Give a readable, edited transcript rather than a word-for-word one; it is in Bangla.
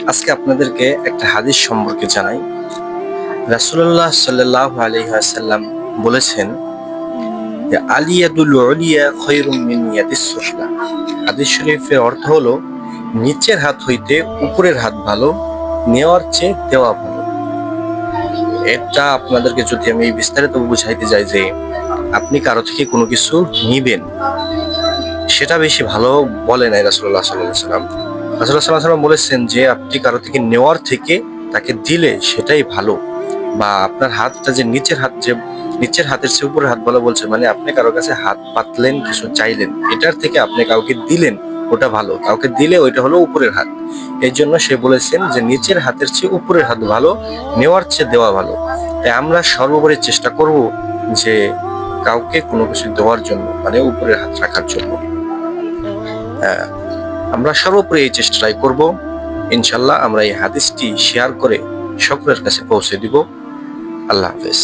আজকে আপনাদেরকে একটা হাদিস সম্পর্কে জানাই। রাসূলুল্লাহ সাল্লাল্লাহু আলাইহি ওয়াসাল্লাম বলেছেন যে আলিয়াদুল উলিয়া খায়রুম মিন ইয়াদিস সুফলা। হাদিস শরীফের অর্থ হলো নিচের হাত হইতে উপরের হাত ভালো, নেওয়ার চেয়ে দেওয়া ভালো। এটা আপনাদেরকে যদি আমি বিস্তারিত বুঝাইতে যাই যে আপনি কারো থেকে কোনো কিছু নিবেন, সেটা বেশি ভালো বলে নাই রাসূলুল্লাহ সাল্লাল্লাহু আলাইহি ওয়াসাল্লাম। রাসূলুল্লাহ সাল্লাল্লাহু আলাইহি ওয়াসাল্লাম বলেছেন যে আপনি কারো থেকে নেওয়ার থেকে তাকে দিলে সেটাই ভালো। বা আপনার হাতটা যে নিচের হাতের চেয়ে উপরের হাত ভালো বলছে, মানে আপনি কারো কাছে হাত পাতলেন, কিছু চাইলেন, এটার থেকে আপনি কাউকে দিলেন ওটা ভালো, কাউকে দিলে ওইটা হলো উপরের হাত। এই জন্য সে বলেছেন যে নিচের হাতের চেয়ে উপরের হাত ভালো, নেওয়ার চেয়ে দেওয়া ভালো। তাই আমরা সর্বোপরি চেষ্টা করব যে কাউকে কোনো কিছু দেওয়ার জন্য, মানে উপরের হাত রাখার জন্য। আমরা সর্বোপরি এই চেষ্টাটাই করব। ইনশাল্লাহ আমরা এই হাদিসটি শেয়ার করে সকলের কাছে পৌঁছে দিব। আল্লাহ হাফেজ।